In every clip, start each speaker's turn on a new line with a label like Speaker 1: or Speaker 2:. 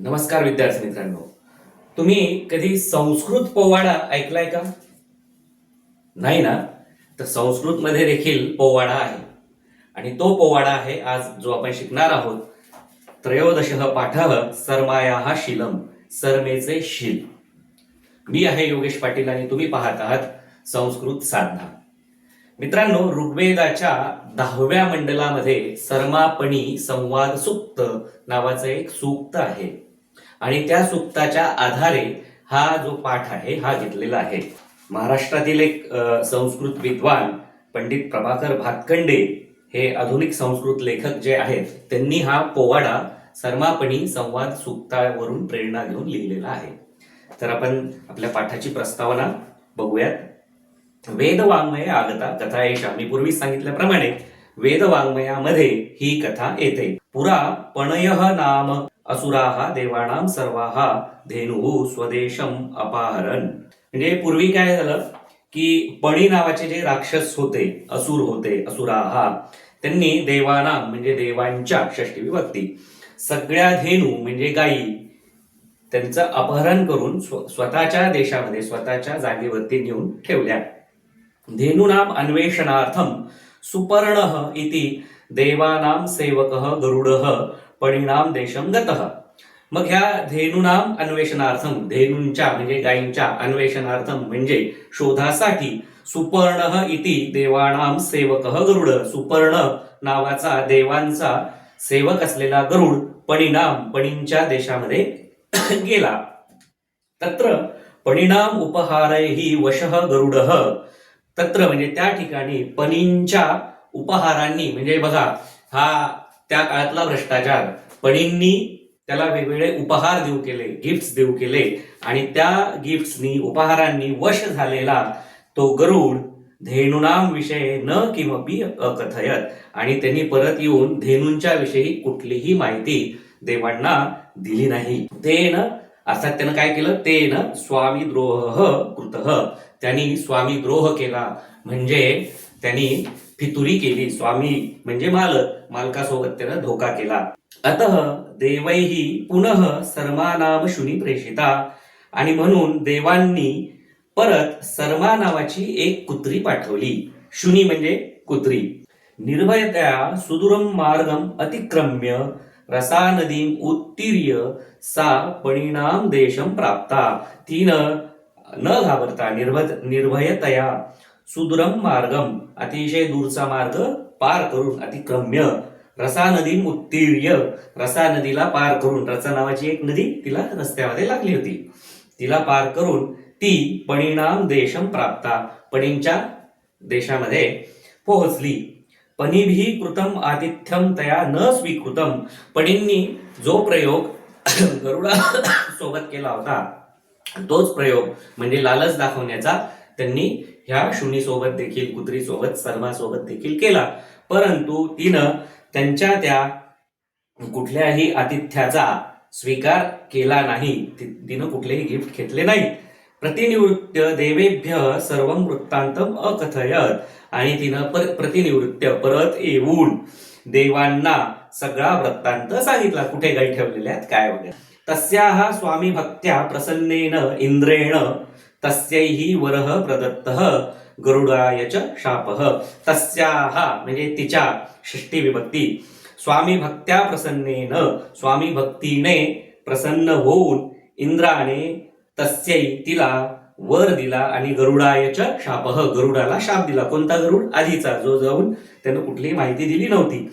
Speaker 1: नमस्कार विद्यार्थी मित्रांनो, तुम्ही कधी संस्कृत पोवाडा ऐकलाय का? नाही ना? तर संस्कृत मध्ये देखील पोवाडा आहे आणि तो पोवाडा आहे आज जो आपण शिकणार आहोत. त्रयोदशः पाठः सरमायाः शीलम, सरमेचे शील. मी आहे योगेश पाटील आणि तुम्ही पाहत आहात संस्कृत साधना. मित्रांनो, ऋग्वेदाच्या 10व्या मंडलामध्ये सरमापणी संवाद सूक्त नावाचं एक सूक्त आहे आणि त्या सूक्ताच्या आधारे हा जो पाठ आहे हा घेतलेला आहे. महाराष्ट्रातील एक संस्कृत विद्वान पंडित प्रभाकर भातखंडे हे आधुनिक संस्कृत लेखक जे आहेत त्यांनी हा पोवाडा सरमापणी संवाद सूक्तावरून प्रेरणा घेऊन लिहिलेला आहे. तर आपण आपल्या पाठाची प्रस्तावना बघूयात. वेदवाङ्मये आगता कथा एषा. मी पूर्वी सांगितल्याप्रमाणे वेदवाङ्मयामध्ये ही कथा येते. पुरा पणयः नाम असुराः देवानां सर्वाः धेनुः स्वदेशम अपहरन्. म्हणजे पूर्वी काय झालं की पणी नावाचे जे राक्षस होते, असुर होते, असुराः, त्यांनी देवानां म्हणजे देवांच्या षष्टी विभक्ती सगळ्या धेनू म्हणजे गायी त्यांचं अपहरण करून स्वतःच्या देशामध्ये स्वतःच्या जागेवरती नेऊन ठेवल्या. धेनूनाम अन्वेषणार्थम सुपर्णः इति देवानाम सेवकः गरुडः पणीनाम देशम गतः. मग ह्या धेनूनाम अन्वेषणार्थम, धेनूंच्या म्हणजे गायींच्या अन्वेषणार्थम म्हणजे शोधासाठी, सुपर्णः इति देवानाम सेवकः गरुड, सुपर्ण नावाचा देवांचा सेवक असलेला गरुड पणीनाम पणींच्या देशामध्ये गेला. तत्र पणीनाम उपहारैहि वशः गरुडः. तत्र म्हणजे त्या ठिकाणी पणींच्या उपहारांनी, म्हणजे बघा हा त्या काळातला भ्रष्टाचार, पणींनी त्याला वेगवेगळे उपहार देऊ केले, गिफ्ट्स देऊ केले आणि त्या गिफ्ट्सनी उपहारांनी वश झालेला तो गरुड धेनूनाम विषय न किमपि अकथयत. आणि त्यांनी परत येऊन धेनूंच्या विषयी कुठलीही माहिती देवांना दिली नाही. तेन अर्थात त्यानं काय केलं, तेन स्वामी द्रोह कृतः, त्यांनी स्वामी द्रोह केला म्हणजे त्यांनी फितुरी केली. स्वामी म्हणजे मालक, मालकासोबत त्यानं धोका केला. अतः देवैहि पुनः सरमा नाम शुनी प्रेषिता. आणि म्हणून देवांनी परत सरमा नावाची एक कुत्री पाठवली. शुनी म्हणजे कुत्री. निर्भयतया सुदूरम मार्गम अतिक्रम्य रसा नदीम उत्तीर्य सा पणीनाम देशम प्राप्ता. तिनं न घाबरता निर्भयतया सुदूरम मार्गम अतिशय दूरचा मार्ग पार करून, अतिक्रम्य रसा नदी उत्तीर्य, रसा नदीला पार करून, रसा नावाची एक नदी तिला रस्त्यामध्ये लागली होती, तिला पार करून ती पणीनाम देशम प्राप्ता, पणींच्या देशामध्ये पोहोचली. पणीभिः कृतम आतिथ्यम तया न स्वीकृतम. पणींनी जो प्रयोग गरुडा सोबत केला होता तोच प्रयोग म्हणजे लालच दाखवण्याचा त्यांनी ह्या शुनी सोबत देखील, कुत्री सोबत, सरमा सोबत देखील केला. परंतु तिनं त्यांच्या त्या कुठल्याही आतिथ्याचा स्वीकार केला नाही, तिनं कुठलेही गिफ्ट घेतले नाही. प्रतिनिवृत्य देवेभ्य सर्व वृत्तांतम अकथयत. आणि तिनं प्रतिनिवृत्य परत येऊन देवांना सगळा वृत्तांत सांगितला, कुठे गाई ठेवलेल्या आहेत काय वगैरे. तस्याः स्वामी भक्त्या प्रसन्नेन इंद्रेण तस्यैहि वरः प्रदत्तः गरुडाय च शापः. तस्याः म्हणजे तिच्या षष्टी विभक्ती. स्वामी भक्त्या प्रसन्नेन, स्वामी भक्तीने प्रसन्न होऊन इंद्राने तस्यै तिला वर दिला आणि गरुडाय च शापः, गरुडाला शाप दिला. कोणता गरुड? आधीचा, जो जाऊन त्यानं कुठलीही माहिती दिली नव्हती.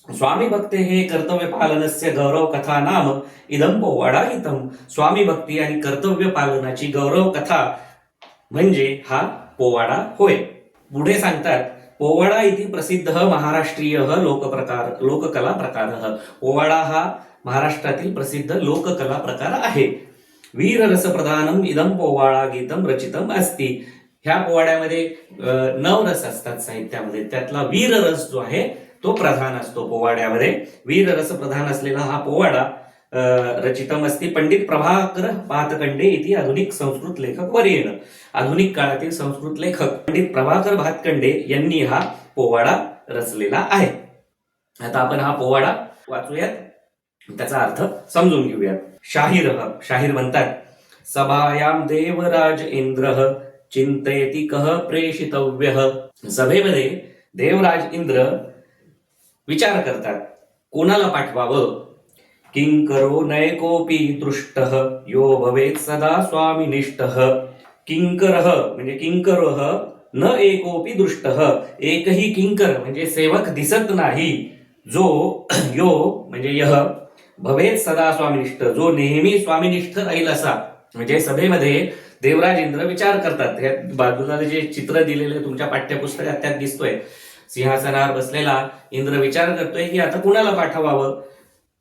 Speaker 1: स्वामी भक्ते हे कर्तव्य पालनस्य गौरव कथा नाम इदम पोवाडा इतम. स्वामी भक्ती आणि कर्तव्य पालनाची गौरव कथा म्हणजे हा पोवाडा होय. पुढे सांगतात, पोवाडा इति प्रसिद्ध महाराष्ट्रीय लोककला प्रकार. पोवाडा हा महाराष्ट्रातील प्रसिद्ध लोककला प्रकार आहे. वीररस प्रधानम इदम पोवाडा गीतम रचितम अस्ति. ह्या पोवाड्यामध्ये 9 रस असतात साहित्यामध्ये, त्यातला वीररस जो आहे तो प्रधान असतो पोवाड्यामध्ये. वीररस प्रधान असलेला हा पोवाडा रचितम अस्ति पंडित प्रभाकर भातखंडे इति आधुनिक संस्कृत लेखक वर्येण. आधुनिक काळातील संस्कृत लेखक पंडित प्रभाकर भातखंडे यांनी हा पोवाडा रचलेला आहे. आता आपण हा पोवाडा वाचूयात. त्याचा अर्थ समजून घेऊयात. शाहीर म्हणतात, सभायाम देवराज इंद्र चिंतयति कः प्रेषितव्यः. सभेमध्ये देवराज इंद्र विचार करतात, कोणाला पाठवावं. किंकरो नैकोपी दृष्टः यो भवेत् सदा स्वामिनिष्ठः. किंकरः म्हणजे किंकरः न एकोपी दृष्टः, एकही किंकर म्हणजे सेवक दिसत नाही. जो यो म्हणजे यह भवेत् सदा स्वामिनिष्ठ, जो नेहमी स्वामिनिष्ठ राहील असा. म्हणजे सभेमध्ये देवराज इंद्र विचार करतात. बाजूला जे चित्र दिलेले तुमच्या पाठ्यपुस्तकात त्यात दिसतोय, सिंहासनावर बसलेला इंद्र विचार करतोय की आता कुणाला पाठवावं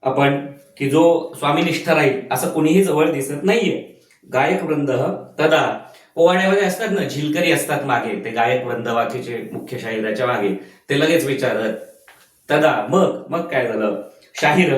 Speaker 1: आपण, की जो स्वामिनिष्ठ राहील. असं कुणीही जवळ दिसत नाहीये. गायक वृंद तदा, पोवाड्यामध्ये असतात ना झिलकरी असतात मागे, ते गायक वृंद बाकीचे मुख्य शाहिराच्या मागे, ते लगेच विचारत. तदा मग काय झालं. शाहीर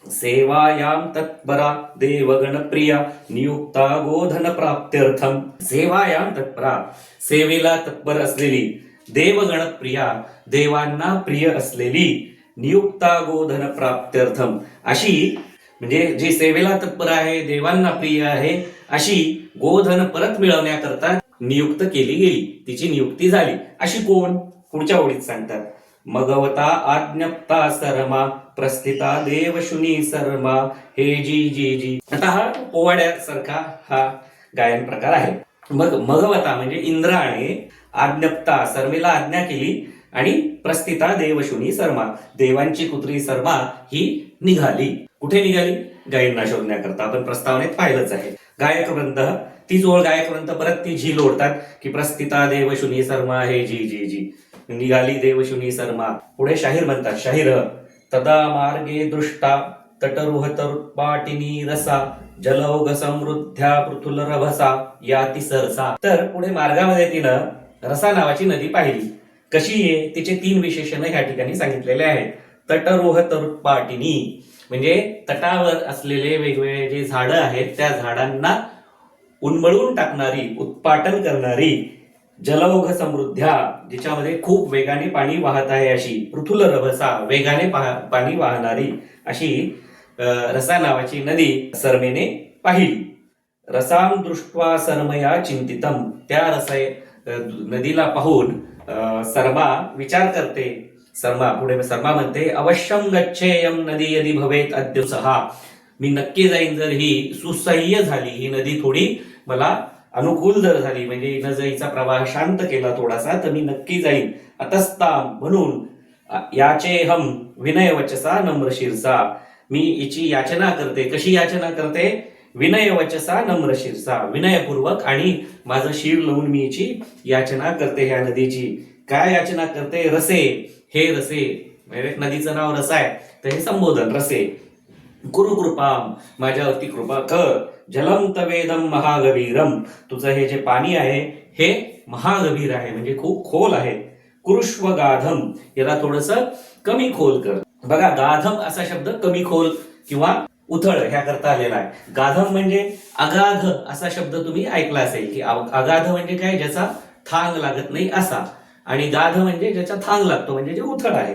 Speaker 1: सेवायाम तत्परा देवगण प्रिया नियुक्ता गोधन प्राप्त्यर्थम. सेवायाम तत्परा, सेवेला तत्पर असलेली, देवगण प्रिया, देवांना प्रिय असलेली, नियुक्ता गोधन प्राप्त्यर्थम, अशी म्हणजे जी सेवेला तत्पर आहे, देवांना प्रिय आहे, अशी गोधन परत मिळवण्याकरता नियुक्त केली गेली, तिची नियुक्ती झाली. अशी कोण, पुढच्या ओळीत सांगतात. मगवता आज्ञप्ता सरमा प्रस्थिता देवशुनी सरमा हे जी जी जी. आता हा पोवाड्यासारखा हा गायन प्रकार आहे. मगवता म्हणजे इंद्राने आज्ञप्ता, सर्मेला आज्ञा केली, आणि प्रस्थिता देवशुनी सरमा, देवांची पुत्री सरमा ही निघाली. कुठे निघाली, गायींना शोधण्याकरता. आपण प्रस्तावनेत पाहिलंच आहे. गायक वृंद, तीच ओळ गायक वृंद परत ती झील ओढतात की प्रस्थिता देवशुनी सरमा हे जी जी जी, निघाली देवशुनी सरमा. पुढे शाहीर म्हणतात, शाहीर तदा मार्गे दृष्टा तटरुहतरुपाटिनी रसा जलौघ समृद्ध्या पृथुल रभसा याती सरसा. तर पुढे मार्गामध्ये तिनं रसा नावाची नदी पाहिली. कशी आहे, तिचे 3 विशेषण ह्या ठिकाणी सांगितलेले आहेत. तटरोह तरुपाटिनी म्हणजे तटावर असलेले वेगवेगळे जे झाडं आहेत त्या झाडांना उन्मळून टाकणारी, उत्पाटन करणारी, जलौघ समृद्ध्या जिच्यामध्ये खूप वेगाने पाणी वाहत आहे अशी, पृथुल रभसा वेगाने पाणी वाहणारी अशी रसा नावाची नदी सर्मेने पाहिली. रसाम दृष्ट्वा सर्मया चिंतितम, त्या नदीला पाहून सरमा विचार करते. पुढे सरमा म्हणते, अवश्यम गच्छेयम नदी यदि भवेत अद्युसहा, मी नक्की जाईन जर ही सुसह्य झाली, ही नदी थोडी मला अनुकूल जर झाली, म्हणजे नदीचा प्रवाह शांत केला थोडासा, तर मी नक्की जाईन. अतस्ताम म्हणून याचे हम विनय वचसा नम्र शिरसा, मी हिची याचना करते. कशी याचना करते, विनय वचसा नम्र शिरसा, विनयपूर्वक आणि माझं शिर लावून मी हिची याचना करते. ह्या नदीची काय याचना करते, रसे, हे रसे, म्हणजे नदीचं नाव रसा आहे तर हे संबोधन रसे. कुरु कृपाम, माझ्यावरती कृपा कर. जलम तवेदम महागभीरम, तुझं हे जे पाणी आहे हे महागभीर आहे म्हणजे खूप खोल आहे. कुरुष्व गाधम, याला थोडस कमी खोल कर. बघा, गाधम असा शब्द कमी खोल किंवा उथळ ह्या करता आलेला आहे. गाधम म्हणजे अगाध असा शब्द तुम्ही ऐकला असेल की अगाध म्हणजे काय, ज्याचा थांग लागत नाही असा, आणि गाध म्हणजे ज्याचा थांग लागतो म्हणजे जे उथळ आहे.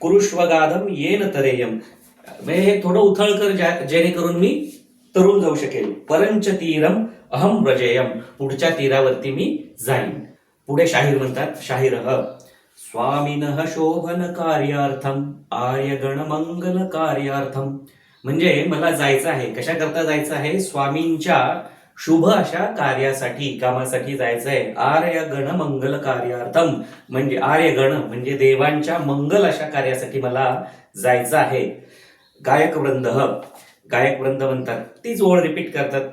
Speaker 1: कुरुष्व गाधम येन तरेयम, म्हणजे हे थोडं उथळ कर जेणेकरून मी तरुण जाऊ शकेल. परंच तीरम अहम व्रजेयम, पुढच्या तीरावरती मी जाईन. पुढे शाहीर म्हणतात, शाहीर स्वामिनः शोभन कार्यार्थम आर्यगण मंगल कार्यार्थम, म्हणजे मला जायचं आहे. कशा करता जायचं आहे, स्वामींच्या शुभ अशा कार्यासाठी, कामासाठी जायचं आहे. आर्यगण मंगल कार्यार्थम म्हणजे आर्यगण म्हणजे देवांच्या मंगल अशा कार्यासाठी मला जायचं आहे. गायक वृंद म्हणतात, तीच ओळ रिपीट करतात,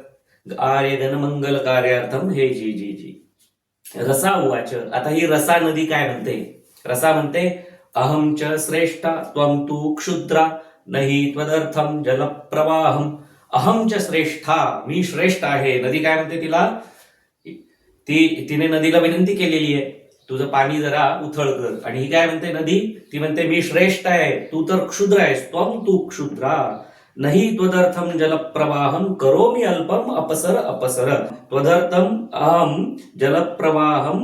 Speaker 1: आर्यगण मंगल कार्यार्थम हे जी जी जी. रसा उवाच, आता ही रसा नदी काय म्हणते, रसा म्हणते, अहम च श्रेष्ठा त्वं तु क्षुद्रा नहि त्वदर्थम जलप्रवाहम. अहम च श्रेष्ठा, मी श्रेष्ठ आहे. नदी काय म्हणते तिला, तिने नदीला विनंती केलेली आहे, तुझं पाणी जरा उथळ कर. आणि ही काय म्हणते नदी, ती म्हणते मी श्रेष्ठ आहे, तू तर क्षुद्र आहेस. त्वं तु क्षुद्रा नहि त्वदर्थम जलप्रवाहम करोमि अल्पम अपसर अपसर. त्वदर्थम अहम जलप्रवाहम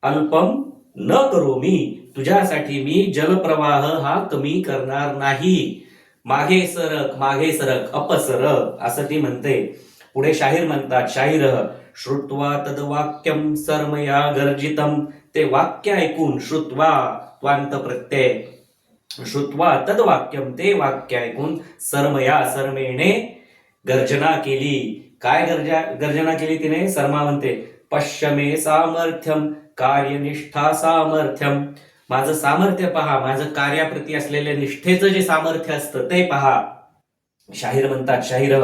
Speaker 1: अल्पम न करोमि, तुझ्यासाठी मी जलप्रवाह हा कमी करणार नाही. मागे सरक अपसरक असं ती म्हणते. पुढे शाहीर म्हणतात, शाहीर श्रुत्वा तद्वाक्यम सरमया गर्जितम. ते वाक्य ऐकून, श्रुत्वा त्वांत प्रत्यय, श्रुत्वा तद्वाक्यम ते वाक्य ऐकून, सरमया सरमेने गर्जना केली. काय गर्जना केली तिने? सरमा म्हणते, पश्यमे सामर्थ्यम कार्यनिष्ठा सामर्थ्यम. माझं सामर्थ्य पहा, माझं कार्याप्रती असलेल्या निष्ठेचं जे सामर्थ्य असतं ते पहा. शाहीर म्हणतात, शाहीर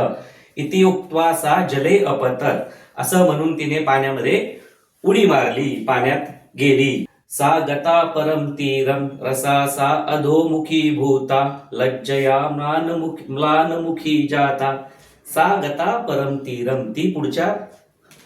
Speaker 1: इति उक्त्वा सा जले अपतत. असं म्हणून तिने पाण्यामध्ये उडी मारली, पाण्यात गेली. सा गता परम तीरम रसा सा अधोमुखी भूता लज्जया म्लानमुखी जाता. सा गता परम तीरम, ती पुढच्या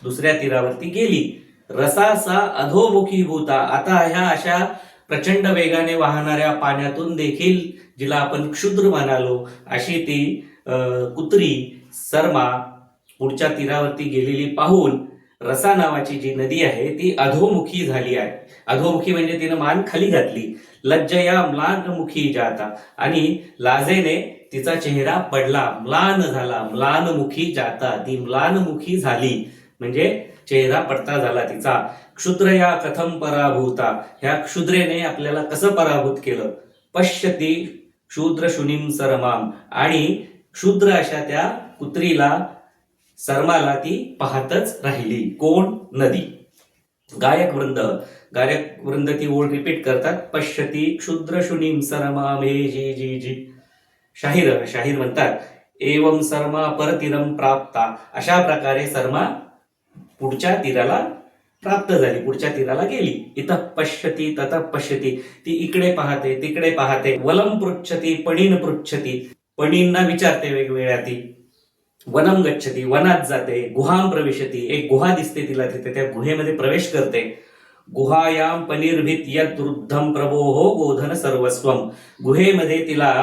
Speaker 1: दुसऱ्या तीरावरती गेली. रसा सा अधोमुखी भूता, आता ह्या अशा प्रचंड वेगाने वाहणाऱ्या पाण्यातून देखील जिला आपण क्षुद्र म्हणालो अशी ती कुत्री सरमा पुढच्या तीरावरती गेलेली पाहून रसा नावाची जी नदी आहे ती अधोमुखी झाली आहे. अधोमुखी म्हणजे तिनं मान खाली घातली. लज्जया म्लानमुखी जाता, आणि लाजेने तिचा चेहरा पडला, म्लान झाला. म्लानमुखी जाता, ती म्लानमुखी झाली म्हणजे चेहरा पडता झाला तिचा. क्षुद्रया कथम पराभूता, ह्या क्षुद्रेने आपल्याला कसं पराभूत केलं. पश्यती क्षुद्र शुनीम सरमाम, आणि क्षुद्र अशा त्या कुत्रीला सरमाला ती पाहतच राहिली. कोण? नदी. गायक वृंद ती ओळ रिपीट करतात, पश्यती क्षुद्र शुनीम सरमाम हे जी जी जी. शाहीर म्हणतात, एवं सरमा परतीरम प्राप्ता. अशा प्रकारे सरमा पुढच्या तीराला प्राप्त झाली, पुढच्या तीराला गेली. इथं पश्यती ततः पश्यती, ती इकडे पाहते तिकडे पाहते. वलम पृच्छती पणीन पृच्छती, पणींना विचारते वेगवेगळ्या ती. वनम गच्छती, वनात जाते. गुहाम प्रविशती, एक गुहा दिसते तिला तिथे, त्या गुहेमध्ये प्रवेश करते. गुहायाम पनिर्भित यद वृद्धम प्रभोहो गोधन सर्वस्वम. गुहेमध्ये तिला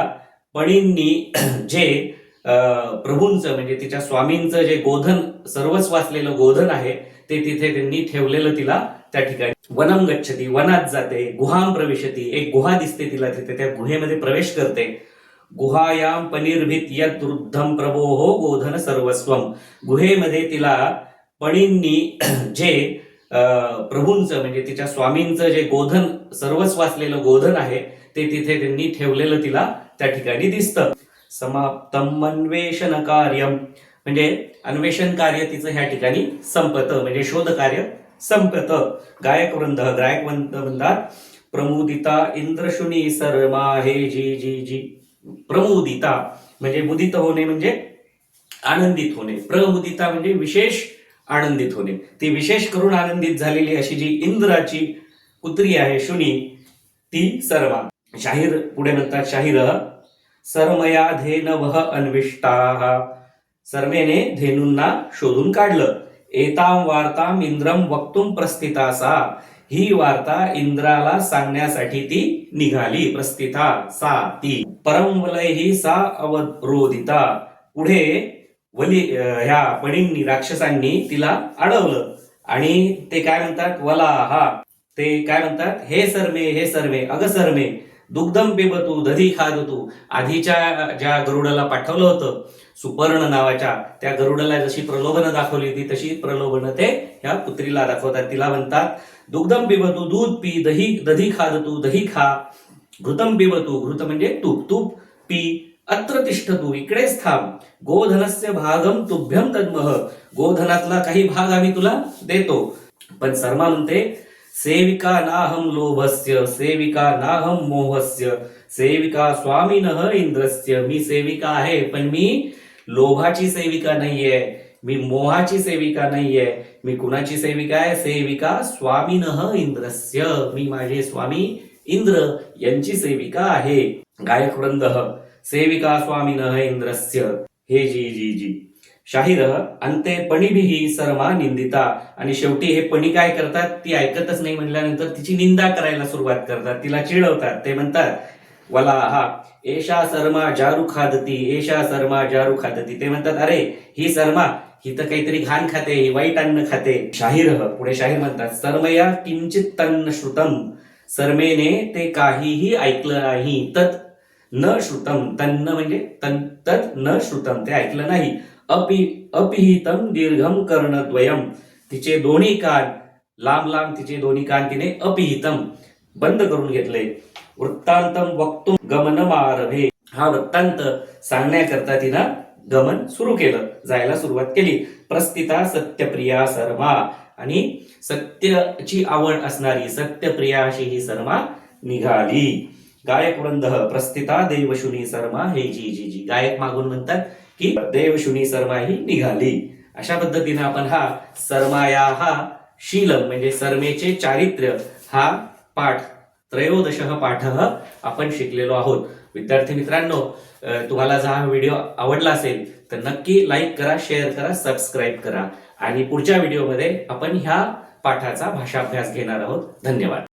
Speaker 1: पणींनी जे प्रभूंचं म्हणजे तिच्या स्वामींचं जे गोधन, सर्वस्व असलेलं गोधन आहे ते तिथे त्यांनी ठेवलेलं तिला त्या ठिकाणी. वनम गच्छती, वनात जाते. गुहाम प्रविशती, एक गुहा दिसते तिला तिथे, त्या गुहेमध्ये प्रवेश करते. गुहायाम पनिर्भित यद वृद्धम प्रभोहो गोधन सर्वस्वम. गुहेमध्ये तिला पणींनी जे प्रभूंचं म्हणजे तिच्या स्वामींचं जे गोधन, सर्वस्व असलेलं गोधन आहे ते तिथे त्यांनी ठेवलेलं तिला त्या ठिकाणी दिसतं. समाप्तम अन्वेषण कार्यम, म्हणजे अन्वेषण कार्य तिचं ह्या ठिकाणी संपतं, म्हणजे शोध कार्य संपतं. गायक वृंद म्हणतात, प्रमुदिता इंद्रशुनी सरमा हे जी जी जी. प्रमुदिता म्हणजे मुदित होणे म्हणजे आनंदित होणे. प्रमुदिता म्हणजे विशेष आनंदित होणे. ती विशेष करून आनंदित झालेली अशी जी इंद्राची कुत्री आहे शुनी, ती सरमा. शाहीर पुढे म्हणतात, शाहीर सरमया धेनवः अन्विष्टाः. सरमेने धेनूंना शोधून काढलं. एताम वार्ताम इंद्रम वक्तुम प्रस्थिता सा. ही वार्ता इंद्राला सांगण्यासाठी ती निघाली. प्रस्थिता सा, ती. परमवलैहि सा अवरोधिता. पुढे ह्या पणींनी, राक्षसांनी तिला अडवलं. आणि ते काय म्हणतात, वलाहा, ते काय म्हणतात, हे सरमे अग सरमे, दुग्धम पिबतू दधी खादतू. आधीच्या ज्या गरुडाला पाठवलं होतं सुपर्ण नावाच्या, त्या गरुडाला जशी प्रलोभनं दाखवली होती तशी प्रलोभनं ते ह्या कुत्रीला दाखवतात. तिला म्हणतात, दुग्धम पिबतू, दूध पी. दधी खादतू, दही खा. घृतम पिबतू, घृत म्हणजे तूप पी. अत्र तिष्ठतू, इकडेच थांब. गोधनस्य भागम तुभ्यम तद्मह, गोधनातला काही भाग आम्ही तुला देतो. पण सरमा म्हणते, सेविका नाहम लोभस्य, सेविका नाहम मोहस्य, सेविका स्वामिनः इंद्रस्य. मी सेविका आहे पण मी लोभाची सेविका नाहीये, मी मोहाची सेविका नाहीये. मी कुणाची सेविका आहे? सेविका स्वामिनः इंद्रस्य, मी माझे स्वामी इंद्र यांची सेविका आहे. गायक वृंद सेविका स्वामिनः इंद्रस्य हे जी जी जी. शाहीर अंते पणीभिही सरमा निंदिता. आणि शेवटी हे पणी काय करतात, ती ऐकतच नाही म्हणल्यानंतर तिची निंदा करायला सुरुवात करतात, तिला चिडवतात. ते म्हणतात, वला हा एशा सरमा जारू खादती, एशा सरमा जारू खादती. ते म्हणतात, अरे ही सरमा, ही तर काहीतरी घाण खाते, ही वाईट अन्न खाते. पुढे शाहीर म्हणतात, सरमया किंचित तन्न श्रुतम. सरमेने ते काहीही ऐकलं नाही. तत् न श्रुतम, तन्न म्हणजे तत् न श्रुतम, ते ऐकलं नाही. अपिहितम दीर्घम कर्णद्वयम, तिचे दोन्ही कान लांब लांब, तिचे दोन्ही कान तिने अपिहितम बंद करून घेतले. वृत्तांतम वक्तुम गमनमारभे, हा वृत्तांत सांगण्याकरता तिनं गमन सुरू केलं, जायला सुरुवात केली. प्रस्थिता सत्यप्रिया सरमा, आणि सत्याची आवड असणारी सत्यप्रिया अशी ही सरमा निघाली. गायक वृंद प्रस्थिता देवशुनी सरमा हे जी जी जी, गायक मागून म्हणतात की देवशुनी सरमा ही निघाली. अशा पद्धतीने आपण हा सरमाया हा शीलम म्हणजे सरमेचे चारित्र्य हा पाठ त्रयोदश पाठ आपण शिकलेलो आहोत. विद्यार्थी मित्रांनो, तुम्हाला जर हा व्हिडिओ आवडला असेल तर नक्की लाईक करा, शेअर करा, सबस्क्राईब करा, आणि पुढच्या व्हिडिओमध्ये आपण ह्या पाठाचा भाषाभ्यास घेणार आहोत. धन्यवाद.